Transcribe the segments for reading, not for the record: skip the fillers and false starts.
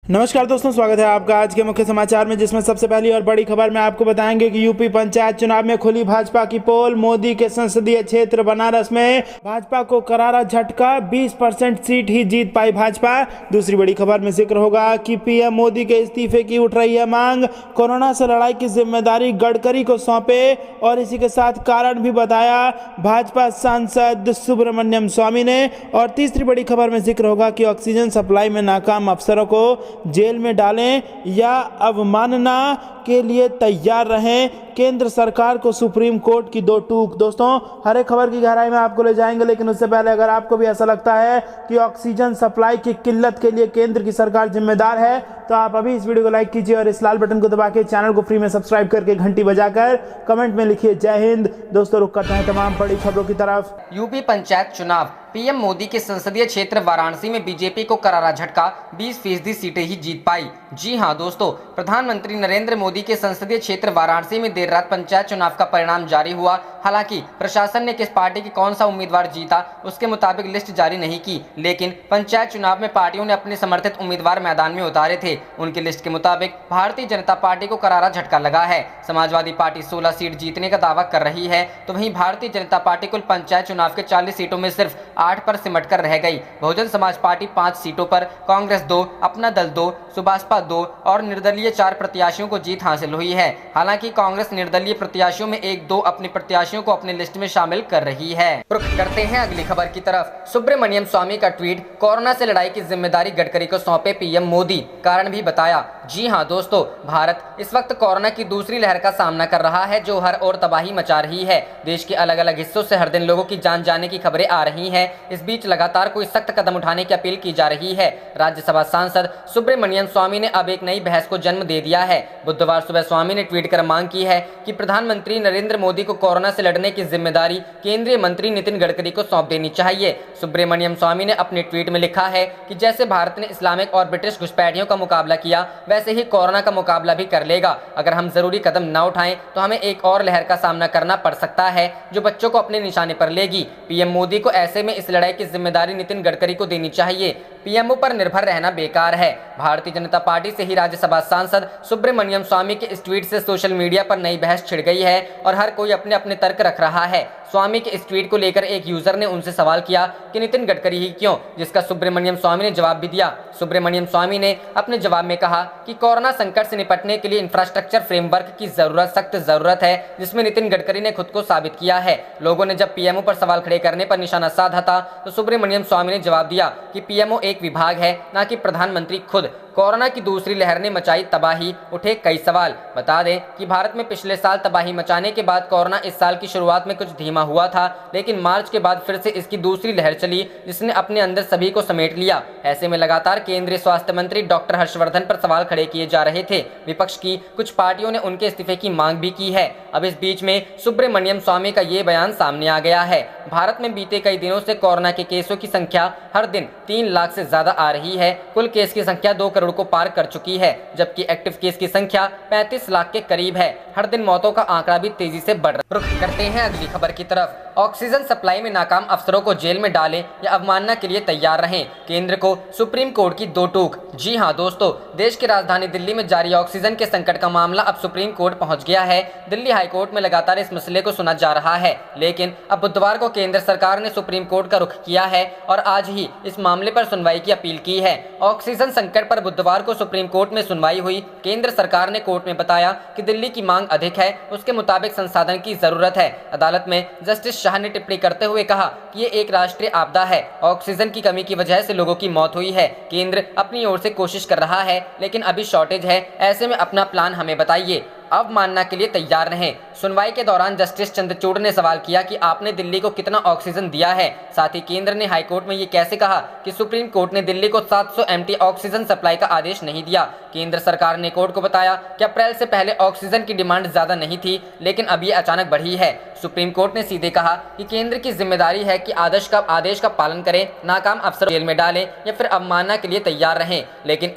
नमस्कार दोस्तों, स्वागत है आपका आज के मुख्य समाचार में, जिसमें सबसे पहली और बड़ी खबर में आपको बताएंगे कि यूपी पंचायत चुनाव में खुली भाजपा की पोल। मोदी के संसदीय क्षेत्र बनारस में भाजपा को करारा झटका, 20% सीट ही जीत पाई भाजपा। दूसरी बड़ी खबर में जिक्र होगा कि पीएम मोदी के इस्तीफे की उठ रही है मांग, कोरोना से लड़ाई की जिम्मेदारी गडकरी को सौंपे, और इसी के साथ कारण भी बताया भाजपा सांसद सुब्रमण्यम स्वामी ने। और तीसरी बड़ी खबर में जिक्र होगा कि ऑक्सीजन सप्लाई में नाकाम अफसरों को जेल में डालें या अवमानना के लिए तैयार रहें, केंद्र सरकार को सुप्रीम कोर्ट की दो टूक। दोस्तों, हर एक खबर की गहराई में आपको ले जाएंगे, लेकिन उससे पहले अगर आपको भी ऐसा लगता है कि ऑक्सीजन सप्लाई की किल्लत के लिए केंद्र की सरकार जिम्मेदार है, तो आप अभी इस वीडियो को लाइक कीजिए और इस लाल बटन को दबा के चैनल को फ्री में सब्सक्राइब करके घंटी बजाकर कमेंट में लिखिए जय हिंद। दोस्तों, रुक करते हैं तमाम बड़ी खबरों की तरफ। यूपी पंचायत चुनाव, पीएम मोदी के संसदीय क्षेत्र वाराणसी में बीजेपी को करारा झटका, 20% सीटें ही जीत पाई। जी हां दोस्तों, प्रधानमंत्री नरेंद्र मोदी के संसदीय क्षेत्र वाराणसी में देर रात पंचायत चुनाव का परिणाम जारी हुआ। हालांकि प्रशासन ने किस पार्टी की कौन सा उम्मीदवार जीता उसके मुताबिक लिस्ट जारी नहीं की, लेकिन पंचायत चुनाव में पार्टियों ने अपने समर्थित उम्मीदवार मैदान में उतारे थे। उनकी लिस्ट के मुताबिक भारतीय जनता पार्टी को करारा झटका लगा है। समाजवादी पार्टी 16 सीट जीतने का दावा कर रही है, तो वहीं भारतीय जनता पार्टी कुल पंचायत चुनाव के 40 सीटों में सिर्फ 8 पर सिमट कर रह गई। बहुजन समाज पार्टी 5 सीटों पर, कांग्रेस 2, अपना दल 2, सुभाषपा 2 और निर्दलीय 4 प्रत्याशियों को जीत हासिल हुई है। हालांकि कांग्रेस निर्दलीय प्रत्याशियों में 1-2 अपने प्रत्याशियों को अपने लिस्ट में शामिल कर रही है। रुख करते हैं अगली खबर की तरफ। सुब्रमण्यम स्वामी का ट्वीट, कोरोना से लड़ाई की जिम्मेदारी गडकरी को सौंपे पीएम मोदी, कारण भी बताया। जी हां दोस्तों, भारत इस वक्त कोरोना की दूसरी लहर का सामना कर रहा है, जो हर ओर तबाही मचा रही है। देश के अलग अलग हिस्सों से हर दिन लोगों की जान जाने की खबरें आ रही हैं। इस बीच लगातार कोई सख्त कदम उठाने की अपील की जा रही है। राज्यसभा सांसद सुब्रमण्यम स्वामी ने अब एक नई बहस को जन्म दे दिया है। बुधवार सुबह स्वामी ने ट्वीट कर मांग की है कि प्रधानमंत्री नरेंद्र मोदी को कोरोना से लड़ने की जिम्मेदारी केंद्रीय मंत्री नितिन गडकरी को सौंप देनी चाहिए। सुब्रमण्यम स्वामी ने अपने ट्वीट में लिखा है कि जैसे भारत ने इस्लामिक और ब्रिटिश घुसपैठियों का मुकाबला किया, वैसे ही कोरोना का मुकाबला भी कर लेगा। अगर हम जरूरी कदम न उठाएं तो हमें एक और लहर का सामना करना पड़ सकता है, जो बच्चों को अपने निशाने पर लेगी। पीएम मोदी को ऐसे में इस लड़ाई की जिम्मेदारी नितिन गडकरी को देनी चाहिए। पीएमओ पर निर्भर रहना बेकार है। भारतीय जनता पार्टी से ही राज्यसभा सांसद सुब्रमण्यम स्वामी के इस ट्वीट से सोशल मीडिया पर नई बहस छिड़ गई है और हर कोई अपने अपने तर्क रख रहा है। स्वामी के इस ट्वीट को लेकर एक यूजर ने उनसे सवाल किया कि नितिन गडकरी ही क्यों, जिसका सुब्रमण्यम स्वामी ने जवाब भी दिया। सुब्रमण्यम स्वामी ने अपने जवाब में कहा कि कोरोना संकट से निपटने के लिए इंफ्रास्ट्रक्चर फ्रेमवर्क की सख्त जरूरत है, जिसमें नितिन गडकरी ने खुद को साबित किया है। लोगों ने जब पीएमओ पर सवाल खड़े करने पर निशाना साधा था, तो सुब्रमण्यम स्वामी ने जवाब दिया कि पीएमओ एक विभाग है, न कि प्रधानमंत्री खुद। कोरोना की दूसरी लहर ने मचाई तबाही, उठे कई सवाल। बता दें कि भारत में पिछले साल तबाही मचाने के बाद कोरोना इस साल की शुरुआत में कुछ धीमा हुआ था, लेकिन मार्च के बाद फिर से इसकी दूसरी लहर चली, जिसने अपने अंदर सभी को समेट लिया। ऐसे में लगातार केंद्रीय स्वास्थ्य मंत्री डॉक्टर हर्षवर्धन पर सवाल खड़े किए जा रहे थे। विपक्ष की कुछ पार्टियों ने उनके इस्तीफे की मांग भी की है। अब इस बीच में सुब्रमण्यम स्वामी का ये बयान सामने आ गया है। भारत में बीते कई दिनों से कोरोना के केसों की संख्या हर दिन 3 लाख से ज्यादा आ रही है। कुल केस की संख्या 2 करोड़ को पार कर चुकी है, जबकि एक्टिव केस की संख्या 35 लाख के करीब है। हर दिन मौतों का आंकड़ा भी तेजी से बढ़ रहा है। रुख करते हैं अगली खबर की तरफ। ऑक्सीजन सप्लाई में नाकाम अफसरों को जेल में डालें या अवमानना के लिए तैयार रहें, केंद्र को सुप्रीम कोर्ट की 2 टूक। जी हां दोस्तों, देश की राजधानी दिल्ली में जारी ऑक्सीजन के संकट का मामला अब सुप्रीम कोर्ट पहुंच गया है। दिल्ली हाईकोर्ट में लगातार इस मसले को सुना जा रहा है, लेकिन अब बुधवार को केंद्र सरकार ने सुप्रीम कोर्ट का रुख किया है और आज ही इस मामले पर सुनवाई की अपील की है। ऑक्सीजन संकट पर बुधवार को सुप्रीम कोर्ट में सुनवाई हुई। केंद्र सरकार ने कोर्ट में बताया कि दिल्ली की मांग अधिक है, उसके मुताबिक संसाधन की जरूरत है। अदालत में जस्टिस शाह ने टिप्पणी करते हुए कहा कि ये एक राष्ट्रीय आपदा है, ऑक्सीजन की कमी की वजह से लोगों की मौत हुई है। केंद्र अपनी ओर से कोशिश कर रहा है, लेकिन अभी शॉर्टेज है। ऐसे में अपना प्लान हमें बताइए, अवमानना के लिए तैयार रहें। सुनवाई के दौरान जस्टिस चंद्रचूड़ ने सवाल किया कि आपने दिल्ली को कितना ऑक्सीजन दिया है। साथ ही केंद्र ने हाईकोर्ट में ये कैसे कहा कि सुप्रीम कोर्ट ने दिल्ली को 700 एमटी ऑक्सीजन सप्लाई का आदेश नहीं दिया। केंद्र सरकार ने कोर्ट को बताया कि अप्रैल से पहले ऑक्सीजन की डिमांड ज्यादा नहीं थी, लेकिन अब ये अचानक बढ़ी है। सुप्रीम कोर्ट ने सीधे कहा कि केंद्र की जिम्मेदारी है कि आदेश का पालन करें, नाकाम अफसर जेल में डालें या फिर अवमानना के लिए तैयार रहें। लेकिन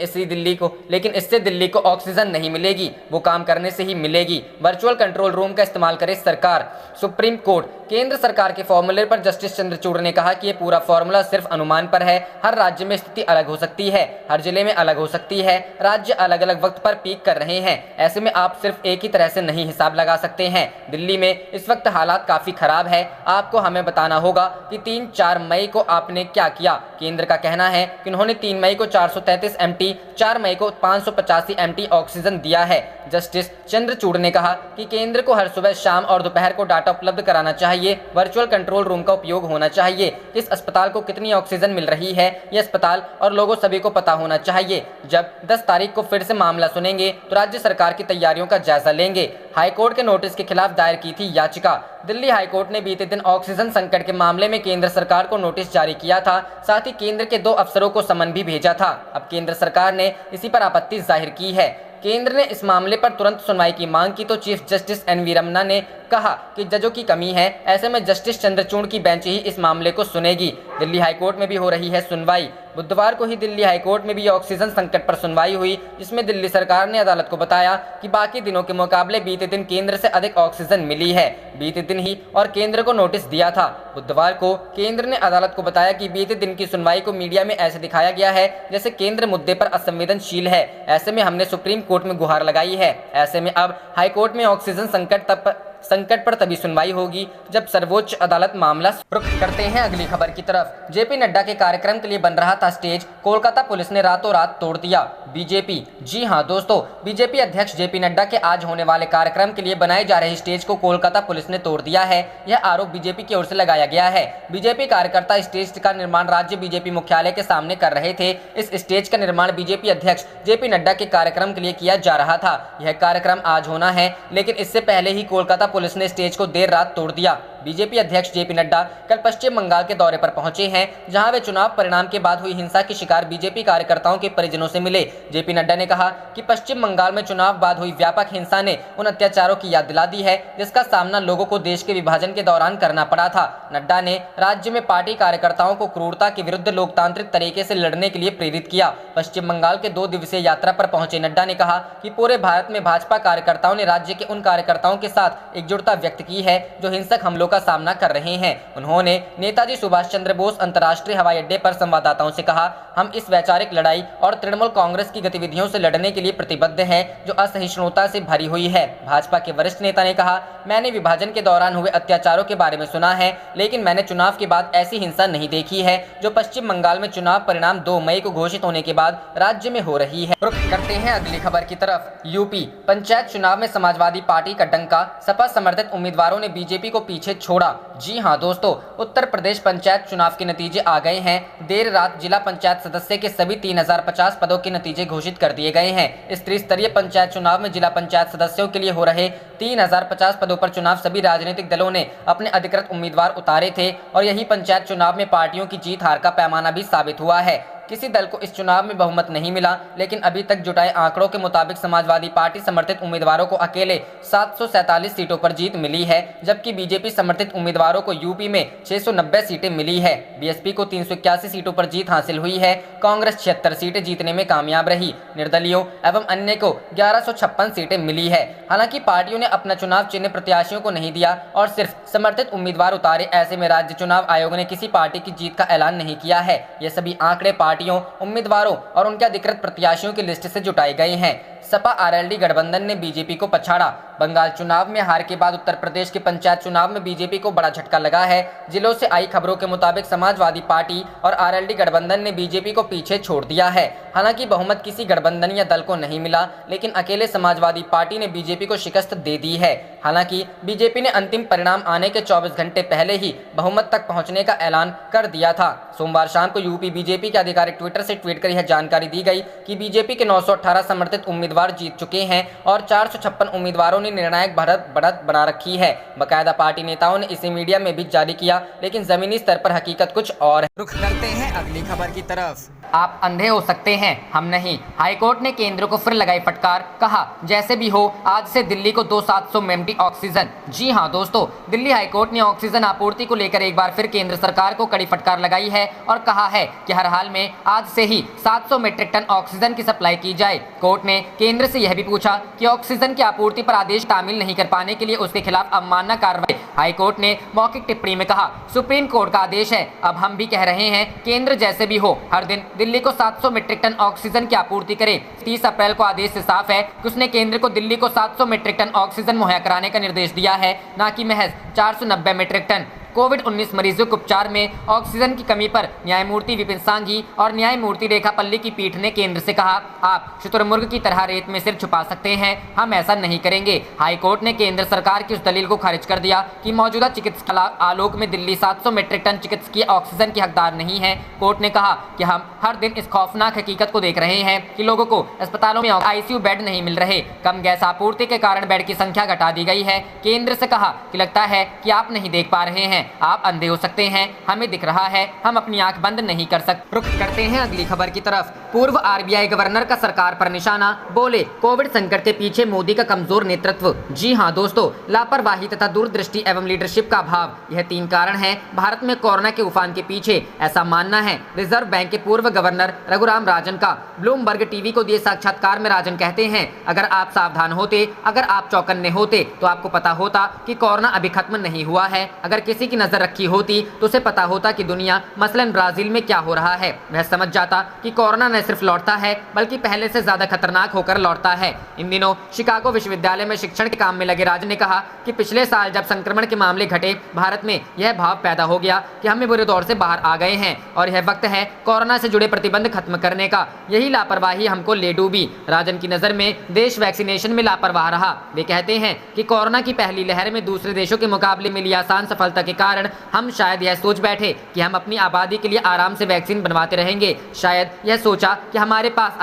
इससे दिल्ली को ऑक्सीजन नहीं मिलेगी, वो काम करने से ही मिलेगी। वर्चुअल कंट्रोल रूम का इस्तेमाल करे सरकार। सुप्रीम कोर्ट केंद्र सरकार के फॉर्मूले पर जस्टिस चंद्रचूड़ ने कहा कि ये पूरा फॉर्मूला सिर्फ अनुमान पर है। हर राज्य में स्थिति अलग हो सकती है, हर जिले में अलग हो सकती है, राज्य अलग अलग वक्त पर पीक कर रहे हैं। ऐसे में आप सिर्फ एक ही तरह से नहीं हिसाब लगा सकते हैं। दिल्ली में इस वक्त हालात काफी खराब है। आपको हमें बताना होगा कि 3-4 मई को आपने क्या किया। केंद्र का कहना है कि उन्होंने 3 मई को 433 MT, 4 मई को 585 MT ऑक्सीजन दिया है। जस्टिस चंद्रचूड़ ने कहा कि केंद्र को हर सुबह, शाम और दोपहर को डाटा उपलब्ध कराना चाहिए। वर्चुअल कंट्रोल रूम का उपयोग होना चाहिए। किस अस्पताल को कितनी ऑक्सीजन मिल रही है, ये अस्पताल और लोगों सभी को पता होना चाहिए। जब 10 तारीख को फिर से मामला सुनेंगे तो राज्य सरकार की तैयारियों का जायजा लेंगे। हाईकोर्ट के नोटिस के खिलाफ दायर की थी याचिका। दिल्ली हाईकोर्ट ने बीते दिन ऑक्सीजन संकट के मामले में केंद्र सरकार को नोटिस जारी किया था। साथ ही केंद्र के 2 अफसरों को समन भी भेजा था। अब केंद्र सरकार ने इसी पर आपत्ति जाहिर की है। केंद्र ने इस मामले पर तुरंत सुनवाई की मांग की तो चीफ जस्टिस NV रमन्ना ने कहा कि जजों की कमी है, ऐसे में जस्टिस चंद्रचूड़ की बेंच ही इस मामले को सुनेगी। दिल्ली हाईकोर्ट में भी हो रही है सुनवाई। बुधवार को ही दिल्ली हाईकोर्ट में भी ऑक्सीजन संकट पर सुनवाई हुई, जिसमें दिल्ली सरकार ने अदालत को बताया कि बाकी दिनों के मुकाबले बीते दिन केंद्र से अधिक ऑक्सीजन मिली है। बीते दिन ही और केंद्र को नोटिस दिया था। बुधवार को केंद्र ने अदालत को बताया कि बीते दिन की सुनवाई को मीडिया में ऐसे दिखाया गया है जैसे केंद्र मुद्दे पर असंवेदनशील है। ऐसे में हमने सुप्रीम कोर्ट में गुहार लगाई है। ऐसे में अब हाईकोर्ट में ऑक्सीजन संकट पर तभी सुनवाई होगी जब सर्वोच्च अदालत मामला रुख करते हैं अगली खबर की तरफ। जेपी नड्डा के कार्यक्रम के लिए बन रहा था स्टेज, कोलकाता पुलिस ने रातों रात तोड़ दिया। बीजेपी, जी हां दोस्तों, बीजेपी अध्यक्ष जेपी नड्डा के आज होने वाले कार्यक्रम के लिए बनाए जा रहे स्टेज को कोलकाता पुलिस ने तोड़ दिया है। यह आरोप बीजेपी की ओर से लगाया गया है। बीजेपी कार्यकर्ता स्टेज का निर्माण राज्य बीजेपी मुख्यालय के सामने कर रहे थे। इस स्टेज का निर्माण बीजेपी अध्यक्ष जेपी नड्डा के कार्यक्रम के लिए किया जा रहा था। यह कार्यक्रम आज होना है, लेकिन इससे पहले ही कोलकाता पुलिस ने स्टेज को देर रात तोड़ दिया। बीजेपी अध्यक्ष जेपी नड्डा कल पश्चिम बंगाल के दौरे पर पहुंचे हैं, जहां वे चुनाव परिणाम के बाद हुई हिंसा की शिकार बीजेपी कार्यकर्ताओं के परिजनों से मिले। जेपी नड्डा ने कहा कि पश्चिम बंगाल में चुनाव बाद हुई व्यापक हिंसा ने उन अत्याचारों की याद दिला दी है जिसका सामना लोगों को देश के विभाजन के दौरान करना पड़ा था। नड्डा ने राज्य में पार्टी कार्यकर्ताओं को क्रूरता के विरुद्ध लोकतांत्रिक तरीके से लड़ने के लिए प्रेरित किया। पश्चिम बंगाल के 2 दिवसीय यात्रा पर पहुंचे नड्डा ने कहा कि पूरे भारत में भाजपा कार्यकर्ताओं ने राज्य के उन कार्यकर्ताओं के साथ एकजुटता व्यक्त की है जो हिंसक हमलों का सामना कर रहे हैं। उन्होंने नेताजी सुभाष चंद्र बोस अंतर्राष्ट्रीय हवाई अड्डे पर संवाददाताओं से कहा, हम इस वैचारिक लड़ाई और तृणमूल कांग्रेस की गतिविधियों से लड़ने के लिए प्रतिबद्ध हैं जो असहिष्णुता से भरी हुई है। भाजपा के वरिष्ठ नेता ने कहा, मैंने विभाजन के दौरान हुए अत्याचारों के बारे में सुना है, लेकिन मैंने चुनाव के बाद ऐसी हिंसा नहीं देखी है जो पश्चिम बंगाल में चुनाव परिणाम 2 मई को घोषित होने के बाद राज्य में हो रही है। रुख करते हैं अगली खबर की तरफ। यूपी पंचायत चुनाव में समाजवादी पार्टी का डंका, सपा समर्थित उम्मीदवारों ने बीजेपी को पीछे छोड़ा। जी हां दोस्तों, उत्तर प्रदेश पंचायत चुनाव के नतीजे आ गए हैं। देर रात जिला पंचायत सदस्य के सभी 3050 पदों के नतीजे घोषित कर दिए गए हैं। इस त्रिस्तरीय पंचायत चुनाव में जिला पंचायत सदस्यों के लिए हो रहे 3050 पदों पर चुनाव सभी राजनीतिक दलों ने अपने अधिकृत उम्मीदवार उतारे थे और यही पंचायत चुनाव में पार्टियों की जीत हार का पैमाना भी साबित हुआ है। किसी दल को इस चुनाव में बहुमत नहीं मिला, लेकिन अभी तक जुटाए आंकड़ों के मुताबिक समाजवादी पार्टी समर्थित उम्मीदवारों को अकेले 747 सीटों पर जीत मिली है, जबकि बीजेपी समर्थित उम्मीदवारों को यूपी में 690 सीटें मिली है। बीएसपी को 381 सीटों पर जीत हासिल हुई है। कांग्रेस 76 सीटें जीतने में कामयाब रही। निर्दलीयों एवं अन्य को 1156 सीटें मिली है। हालांकि पार्टियों ने अपना चुनाव चिन्ह प्रत्याशियों को नहीं दिया और सिर्फ समर्थित उम्मीदवार उतारे। ऐसे में राज्य चुनाव आयोग ने किसी पार्टी की जीत का ऐलान नहीं किया है। ये सभी आंकड़े पार्टियों, उम्मीदवारों और उनके अधिकृत प्रत्याशियों की लिस्ट से जुटाए गए हैं। सपा आरएलडी गठबंधन ने बीजेपी को पछाड़ा। बंगाल चुनाव में हार के बाद उत्तर प्रदेश के पंचायत चुनाव में बीजेपी को बड़ा झटका लगा है। जिलों से आई खबरों के मुताबिक समाजवादी पार्टी और आरएलडी गठबंधन ने बीजेपी को पीछे छोड़ दिया है। हालांकि बहुमत किसी गठबंधन या दल को नहीं मिला, लेकिन अकेले समाजवादी पार्टी ने बीजेपी को शिकस्त दे दी है। हालांकि बीजेपी ने अंतिम परिणाम आने के 24 घंटे पहले ही बहुमत तक पहुंचने का ऐलान कर दिया था। सोमवार शाम को यूपी बीजेपी के आधिकारिक ट्विटर से ट्वीट कर यह जानकारी दी गई कि बीजेपी के 918 समर्थित उम्मीदवार बार जीत चुके हैं और 456 उम्मीदवारों ने निर्णायक बढ़त बना रखी है। बाकायदा पार्टी नेताओं ने इसे मीडिया में भी जारी किया, लेकिन जमीनी स्तर पर हकीकत कुछ और है। रुख करते हैं अगली खबर की तरफ। आप अंधे हो सकते हैं, हम नहीं। हाईकोर्ट ने केंद्र को फिर लगाई फटकार, कहा जैसे भी हो आज से दिल्ली को 2700 एमटी ऑक्सीजन। जी हां दोस्तों, दिल्ली हाईकोर्ट ने ऑक्सीजन आपूर्ति को लेकर एक बार फिर केंद्र सरकार को कड़ी फटकार लगाई है और कहा है कि हर हाल में आज से ही 700 मीट्रिक टन ऑक्सीजन की सप्लाई की जाए। कोर्ट ने केंद्र से यह भी पूछा कि ऑक्सीजन की आपूर्ति पर आदेश तामील नहीं कर पाने के लिए उसके खिलाफ अवमानना कार्रवाई। हाईकोर्ट ने मौखिक टिप्पणी में कहा, सुप्रीम कोर्ट का आदेश है, अब हम भी कह रहे हैं केंद्र जैसे भी हो हर दिन दिल्ली को 700 मीट्रिक टन ऑक्सीजन की आपूर्ति करे। 30 अप्रैल को आदेश से साफ है कि उसने केंद्र को दिल्ली को 700 मीट्रिक टन ऑक्सीजन मुहैया कराने का निर्देश दिया है, न कि महज 490 मीट्रिक टन। कोविड-19 मरीजों के उपचार में ऑक्सीजन की कमी पर न्यायमूर्ति विपिन सांघी और न्यायमूर्ति रेखा पल्ली की पीठ ने केंद्र से कहा, आप शुतुरमुर्ग की तरह रेत में सिर छुपा सकते हैं, हम ऐसा नहीं करेंगे। हाईकोर्ट ने केंद्र सरकार की उस दलील को खारिज कर दिया कि मौजूदा चिकित्सा आलोक में दिल्ली 700 मीट्रिक टन चिकित्सकीय ऑक्सीजन की हकदार नहीं है। कोर्ट ने कहा कि हम हर दिन इस खौफनाक हकीकत को देख रहे हैं कि लोगों को अस्पतालों में आईसीयू बेड नहीं मिल रहे, कम गैस आपूर्ति के कारण बेड की संख्या घटा दी गई है। केंद्र से कहा कि लगता है कि आप नहीं देख पा रहे हैं, आप अंधे हो सकते हैं, हमें दिख रहा है, हम अपनी आंख बंद नहीं कर सकते। रुख करते हैं अगली खबर की तरफ। पूर्व आरबीआई गवर्नर का सरकार पर निशाना, बोले कोविड संकट के पीछे मोदी का कमजोर नेतृत्व। जी हां दोस्तों, लापरवाही तथा दूरदृष्टि एवं लीडरशिप का अभाव, यह 3 कारण हैं भारत में कोरोना के उफान के पीछे, ऐसा मानना है रिजर्व बैंक के पूर्व गवर्नर रघुराम राजन का। ब्लूमबर्ग टीवी को दिए साक्षात्कार में राजन कहते हैं, अगर आप सावधान होते, अगर आप चौकन्ने होते तो आपको पता होता कि कोरोना अभी खत्म नहीं हुआ है। अगर किसी की नजर रखी होती तो उसे पता होता कि दुनिया मसलन ब्राजील में क्या हो रहा है। वह समझ जाता कि कोरोना न सिर्फ लौटता है बल्कि पहले से ज्यादा खतरनाक होकर लौटता है। इन दिनों शिकागो विश्वविद्यालय में शिक्षण के काम में लगे राजन ने कहा कि पिछले साल जब संक्रमण के मामले घटे, भारत में यह भाव पैदा हो गया कि हम बुरे दौर से बाहर आ गए हैं और यह वक्त है कोरोना से जुड़े प्रतिबंध खत्म करने का। यही लापरवाही हमको ले डूबी। राजन की नजर में देश वैक्सीनेशन में लापरवाह रहा। वे कहते हैं कि कोरोना की पहली लहर में दूसरे देशों के मुकाबले मिली आसान सफलता के कारण हम शायद यह सोच बैठे कि हम अपनी आबादी के लिए आराम से वैक्सीन बनवाते रहेंगे। शायद यह सोचा कि हमारे पास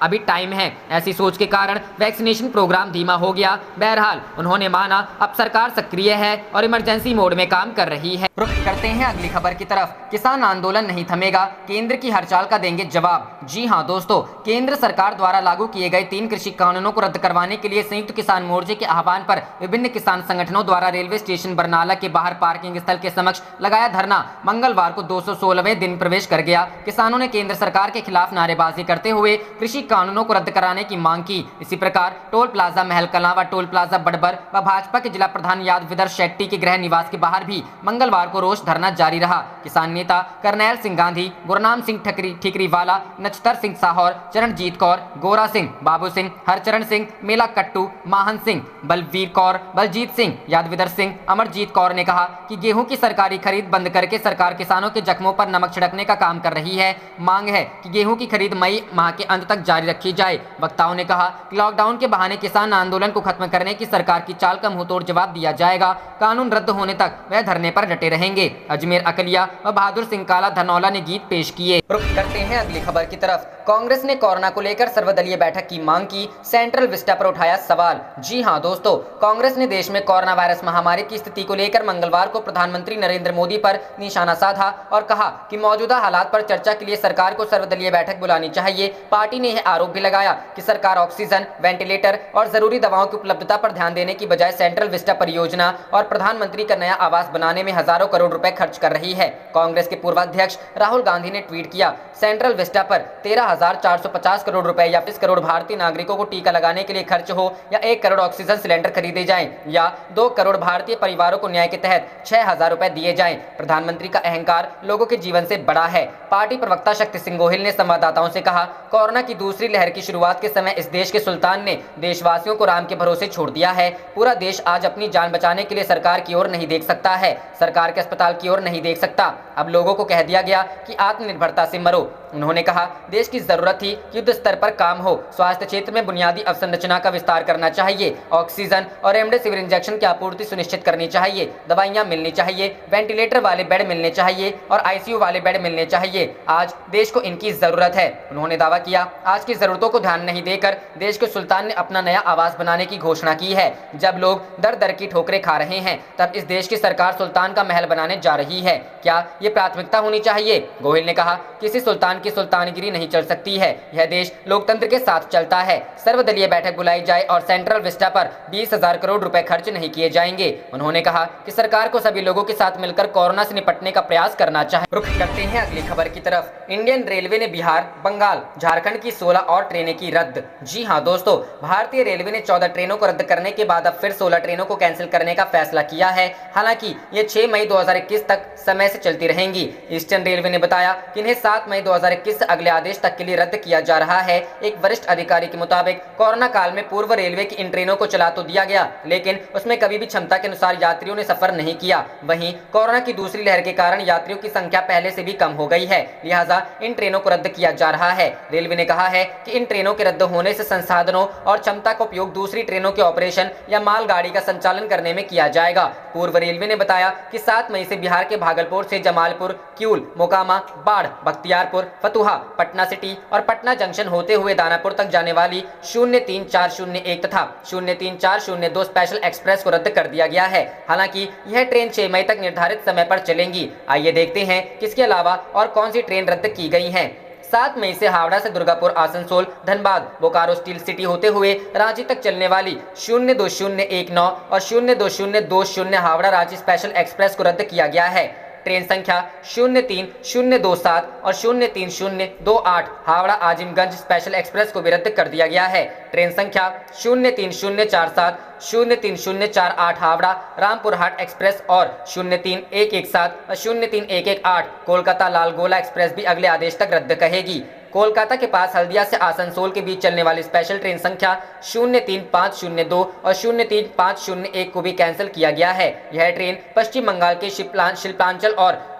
अभी टाइम है। ऐसी सोच के कारण वैक्सीनेशन प्रोग्राम धीमा हो गया। बहरहाल उन्होंने माना अब सरकार सक्रिय है और इमरजेंसी मोड में काम कर रही है। रुख करते हैं अगली खबर की तरफ। किसान आंदोलन नहीं थमेगा, केंद्र की हर चाल का देंगे जवाब। जी हां दोस्तों, केंद्र सरकार द्वारा लागू किए गए 3 कृषि कानूनों को रद्द करवाने के लिए संयुक्त किसान मोर्चे के आह्वान पर विभिन्न किसान संगठनों द्वारा रेलवे स्टेशन बरनाला के बाहर पार्किंग स्थल के समक्ष लगाया धरना मंगलवार को 216वें दिन प्रवेश कर गया। किसानों ने केंद्र सरकार के खिलाफ नारेबाजी करते हुए कृषि कानूनों को रद्द कराने की मांग की। इसी प्रकार टोल प्लाजा महल कलां व टोल प्लाजा बड़बर व भाजपा के जिला प्रधान यादविदर शेट्टी के गृह निवास के बाहर भी मंगलवार को रोष धरना जारी रहा। किसान नेता करनैल सिंह गांधी, गुरनाम सिंह ठीकरीवाला, नचतर सिंह साहौर, चरणजीत कौर, गोरा सिंह, बाबू सिंह, हरचरण सिंह, मेला कट्टू, माहन सिंह, बलवीर कौर, बलजीत सिंह, यादविदर सिंह, अमरजीत कौर ने कहा कि गेहूं की सरकारी खरीद बंद करके सरकार किसानों के जख्मों पर नमक छिड़कने का काम कर रही है। मांग है कि गेहूं की खरीद मई माह के अंत तक जारी रखी जाए। वक्ताओं ने कहा कि लॉकडाउन के बहाने किसान आंदोलन को खत्म करने की सरकार की चाल का मुंहतोड़ जवाब दिया जाएगा। कानून रद्द होने तक वह धरने पर डटे रहेंगे। अजमेर अकलिया व बहादुर सिंह काला धनौला ने गीत पेश किए। रुख करते हैं अगली खबर की तरफ। कांग्रेस ने कोरोना को लेकर सर्वदलीय बैठक की मांग की, सेंट्रल विस्टा पर उठाया सवाल। जी हां दोस्तों, कांग्रेस ने देश में कोरोना वायरस महामारी की स्थिति को लेकर मंगलवार को प्रधानमंत्री नरेंद्र मोदी पर निशाना साधा और कहा कि मौजूदा हालात पर चर्चा के लिए सरकार को सर्वदलीय बैठक बुलानी चाहिए। पार्टी ने यह आरोप भी लगाया कि सरकार ऑक्सीजन, वेंटिलेटर और जरूरी दवाओं की उपलब्धता पर ध्यान देने की बजाय सेंट्रल विस्टा परियोजना और प्रधानमंत्री का नया आवास बनाने में हजारों करोड़ रुपए खर्च कर रही है। कांग्रेस के पूर्व अध्यक्ष राहुल गांधी ने ट्वीट किया, सेंट्रल विस्टा पर 13,450 करोड़ रुपए या 20 करोड़ भारतीय नागरिकों को टीका लगाने के लिए खर्च हो, या 1 करोड़ ऑक्सीजन सिलेंडर खरीदे जाएं, या 2 करोड़ भारतीय परिवारों को न्याय के तहत 6,000 रुपए दिए जाएं। प्रधानमंत्री का अहंकार लोगों के जीवन से बड़ा है। पार्टी प्रवक्ता शक्ति सिंह गोहिल ने संवाददाताओं से कहा, कोरोना की दूसरी लहर की शुरुआत के समय इस देश के सुल्तान ने देशवासियों को राम के भरोसे छोड़ दिया है। पूरा देश आज अपनी जान बचाने के लिए सरकार की ओर नहीं देख सकता है, सरकार के अस्पताल की ओर नहीं देख सकता। अब लोगों को कह दिया गया कि आत्मनिर्भरता से मरो। उन्होंने कहा, देश की जरूरत थी कि युद्ध स्तर पर काम हो। स्वास्थ्य क्षेत्र में बुनियादी अवसंरचना का विस्तार करना चाहिए। ऑक्सीजन और रेमडेसिविर इंजेक्शन की आपूर्ति सुनिश्चित करनी चाहिए। दवाइयां मिलनी चाहिए। वेंटिलेटर वाले बेड मिलने चाहिए और आईसीयू वाले बेड मिलने चाहिए। आज देश को इनकी जरूरत है। उन्होंने दावा किया, आज की जरूरतों को ध्यान नहीं देकर देश के सुल्तान ने अपना नया आवास बनाने की घोषणा की है। जब लोग दर दर की ठोकरें खा रहे हैं, तब इस देश की सरकार सुल्तान का महल बनाने जा रही है। क्या ये प्राथमिकता होनी चाहिए? गोहिल ने कहा, किसी सुल्तान की सुल्तानगिरी नहीं चल सकती है। यह देश लोकतंत्र के साथ चलता है। सर्वदलीय बैठक बुलाई जाए और सेंट्रल विस्टा पर 20,000 करोड़ रुपए खर्च नहीं किए जाएंगे। उन्होंने कहा कि सरकार को सभी लोगों के साथ मिलकर कोरोना से निपटने का प्रयास करना चाहिए। रुख करते हैं अगली खबर की तरफ। इंडियन रेलवे ने बिहार, बंगाल, झारखंड की 16 और ट्रेनें की रद्द। जी हां दोस्तों, भारतीय रेलवे ने 14 ट्रेनों को रद्द करने के बाद अब फिर 16 ट्रेनों को कैंसिल करने का फैसला किया है। हालांकि ये 6 मई 2021 तक समय से चलती रहेंगी। ईस्टर्न रेलवे ने बताया कि इन्हें 7 मई 2021 से अगले आदेश तक के लिए रद्द किया जा रहा है। एक वरिष्ठ अधिकारी के मुताबिक कोरोना काल में पूर्व रेलवे की इन ट्रेनों को चला तो दिया गया, लेकिन उसमें कभी भी क्षमता के अनुसार यात्रियों ने सफर नहीं किया। वहीं कोरोना की दूसरी लहर के कारण यात्रियों की संख्या पहले से भी कम हो गई है, लिहाजा इन ट्रेनों को रद्द किया जा रहा है। रेलवे ने कहा है कि इन ट्रेनों के रद्द होने से संसाधनों और क्षमता का उपयोग दूसरी ट्रेनों के ऑपरेशन या मालगाड़ी का संचालन करने में किया जाएगा। पूर्व रेलवे ने बताया कि 7 मई से बिहार के भागलपुर से जमालपुर, किऊल, मोकामा, बाढ़, बख्तियारपुर, फतुहा, पटना सिटी और पटना जंक्शन होते हुए दानापुर तक जाने वाली 03401 तथा 03402 स्पेशल एक्सप्रेस को रद्द कर दिया गया है। हालांकि यह ट्रेन 6 मई तक निर्धारित समय पर चलेंगी। आइए देखते हैं किसके अलावा और कौन सी ट्रेन रद्द की गई हैं। 7 मई से हावड़ा से दुर्गापुर, आसनसोल, धनबाद, बोकारो स्टील सिटी होते हुए रांची तक चलने वाली 02019 और 02020 हावड़ा रांची स्पेशल एक्सप्रेस को रद्द किया गया है। ट्रेन संख्या 03027 और 03028 हावड़ा आजिमगंज स्पेशल एक्सप्रेस को भी रद्द कर दिया गया है। ट्रेन संख्या 03047, 03048 हावड़ा रामपुर हाट एक्सप्रेस और 03117 और 03118 कोलकाता लालगोला एक्सप्रेस भी अगले आदेश तक रद्द कहेगी। कोलकाता के पास हल्दिया से आसनसोल के बीच चलने वाली स्पेशल ट्रेन संख्या 03502 और 03501 को भी कैंसिल किया गया है। यह ट्रेन पश्चिम बंगाल के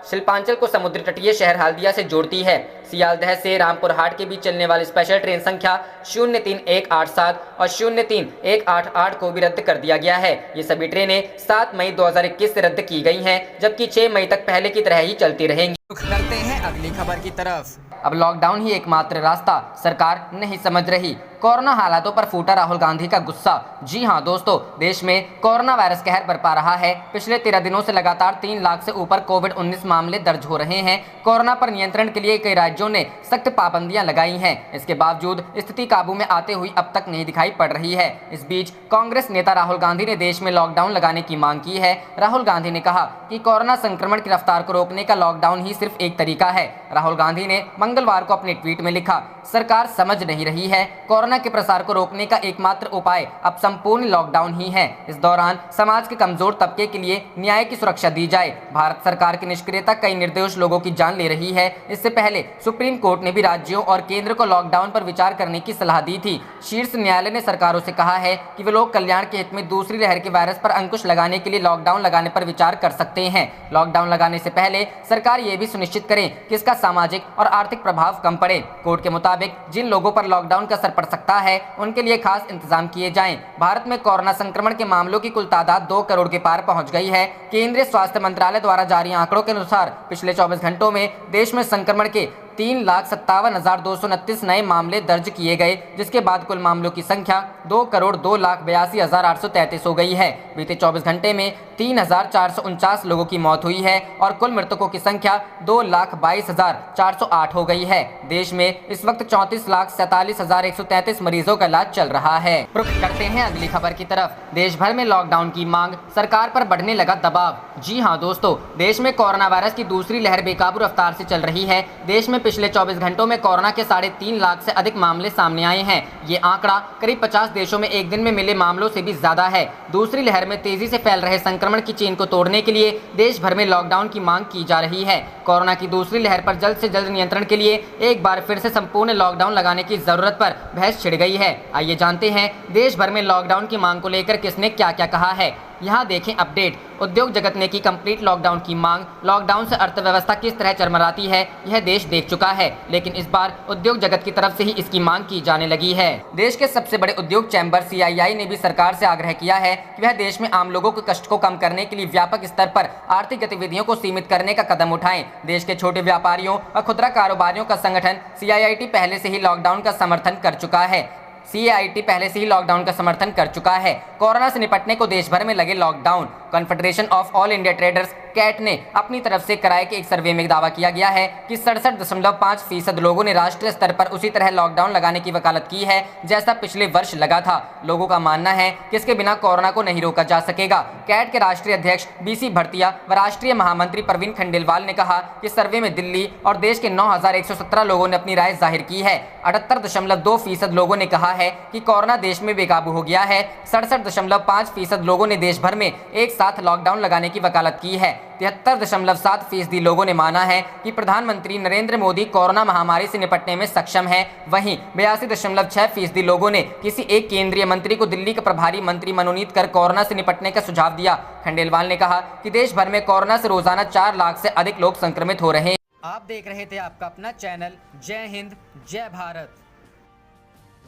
शिल्पांचल को समुद्र तटीय शहर हल्दिया से जोड़ती है। सियालदह से रामपुर हाट के बीच चलने वाली स्पेशल ट्रेन संख्या 03187 और 03188 को भी रद्द कर दिया गया है। ये सभी ट्रेनें 7 मई 2021 से रद्द की गई हैं, जबकि 6 मई तक पहले की तरह ही चलती रहेंगी। करते हैं अगली खबर की तरफ। अब लॉकडाउन ही एकमात्र रास्ता, सरकार नहीं समझ रही। कोरोना हालातों पर फूटा राहुल गांधी का गुस्सा। जी हां दोस्तों, देश में कोरोना वायरस कहर बरपा रहा है। पिछले 13 दिनों से लगातार 3 लाख से ऊपर कोविड-19 मामले दर्ज हो रहे हैं। कोरोना पर नियंत्रण के लिए कई राज्यों ने सख्त पाबंदियां लगाई हैं। इसके बावजूद स्थिति काबू में आते हुए अब तक नहीं दिखाई पड़ रही है। इस बीच कांग्रेस नेता राहुल गांधी ने देश में लॉकडाउन लगाने की मांग की है। राहुल गांधी ने कहा कि कोरोना संक्रमण की रफ्तार को रोकने का लॉकडाउन ही सिर्फ एक तरीका है। राहुल गांधी ने मंगलवार को अपने ट्वीट में लिखा, सरकार समझ नहीं रही है। कोरोना के प्रसार को रोकने का एकमात्र उपाय अब संपूर्ण लॉकडाउन ही है। इस दौरान समाज के कमजोर तबके के लिए न्याय की सुरक्षा दी जाए। भारत सरकार की निष्क्रियता कई निर्दोष लोगों की जान ले रही है। इससे पहले सुप्रीम कोर्ट ने भी राज्यों और केंद्र को लॉकडाउन पर विचार करने की सलाह दी थी। शीर्ष न्यायालय ने सरकारों से कहा है कि वे लोक कल्याण के हित में दूसरी लहर के वायरस पर अंकुश लगाने के लिए लॉकडाउन लगाने पर विचार कर सकते हैं। लॉकडाउन लगाने से पहले सरकार ये भी सुनिश्चित करे कि इसका सामाजिक और आर्थिक प्रभाव कम पड़े। कोर्ट के मुताबिक जिन लोगों पर लॉकडाउन का असर पड़ सकता है, उनके लिए खास इंतजाम किए जाएं। भारत में कोरोना संक्रमण के मामलों की कुल तादाद 2 करोड़ के पार पहुंच गई है। केंद्रीय स्वास्थ्य मंत्रालय द्वारा जारी आंकड़ों के अनुसार पिछले 24 घंटों में देश में संक्रमण के 3,57,229 नए मामले दर्ज किए गए, जिसके बाद कुल मामलों की संख्या 2,02,82,833 हो गई है। बीते 24 घंटे में 3,449 लोगों की मौत हुई है और कुल मृतकों की संख्या 2,22,408 हो गई है। देश में इस वक्त 34,47,133 मरीजों का इलाज चल रहा है। रुख करते हैं अगली खबर की तरफ। देश भर में लॉकडाउन की मांग, सरकार पर बढ़ने लगा दबाव। जी हां दोस्तों, देश में कोरोना वायरस की दूसरी लहर बेकाबू रफ्तार से चल रही है। देश में पिछले 24 घंटों में कोरोना के 3.5 लाख से अधिक मामले सामने आए हैं। ये आंकड़ा करीब 50 देशों में एक दिन में मिले मामलों से भी ज्यादा है। दूसरी लहर में तेजी से फैल रहे संक्रमण की चेन को तोड़ने के लिए देश भर में लॉकडाउन की मांग की जा रही है। कोरोना की दूसरी लहर पर जल्द से जल्द नियंत्रण के लिए एक बार फिर से संपूर्ण लॉकडाउन लगाने की जरूरत पर बहस छिड़ गई है। आइए जानते हैं देश भर में लॉकडाउन की मांग को लेकर किसने क्या क्या कहा है। यहाँ देखें अपडेट। उद्योग जगत ने की कंप्लीट लॉकडाउन की मांग। लॉकडाउन से अर्थव्यवस्था किस तरह चरमराती है यह देश देख चुका है, लेकिन इस बार उद्योग जगत की तरफ से ही इसकी मांग की जाने लगी है। देश के सबसे बड़े उद्योग चैम्बर CII ने भी सरकार से आग्रह किया है कि वह देश में आम लोगों के कष्ट को कम करने के लिए व्यापक स्तर पर आर्थिक गतिविधियों को सीमित करने का कदम उठाएं। देश के छोटे व्यापारियों और खुदरा कारोबारियों का संगठन CIIT पहले से ही लॉकडाउन का समर्थन कर चुका है। CIIT पहले से ही लॉकडाउन का समर्थन कर चुका है। कोरोना से निपटने को देश भर में लगे lockdown. Confederation of all India traders CAT ने अपनी तरफ से कराए के एक सर्वे में दावा किया गया है कि 67.5% लोगों ने राष्ट्रीय स्तर पर उसी तरह लॉकडाउन लगाने की वकालत की है जैसा पिछले वर्ष लगा था। लोगों का मानना है कि इसके बिना कोरोना को नहीं रोका जा सकेगा। कैट के राष्ट्रीय अध्यक्ष BC भड़तिया व राष्ट्रीय महामंत्री प्रवीण खंडेलवाल ने कहा कि सर्वे में दिल्ली और देश के 9,117 लोगों ने अपनी राय जाहिर की है। 78.2% लोगों ने कहा है कि कोरोना देश में बेकाबू हो गया है। 67.5% लोगों ने देश भर में एक साथ लॉकडाउन लगाने की वकालत की है। 73.7% लोगों ने माना है कि प्रधानमंत्री नरेंद्र मोदी कोरोना महामारी से निपटने में सक्षम है। वहीं 82.6% लोगों ने किसी एक केंद्रीय मंत्री को दिल्ली का प्रभारी मंत्री मनोनीत कर कोरोना से निपटने का सुझाव दिया। खंडेलवाल ने कहा कि देश भर में कोरोना से रोजाना 4 लाख से अधिक लोग संक्रमित हो रहे हैं। आप देख रहे थे आपका अपना चैनल जय हिंद जय भारत।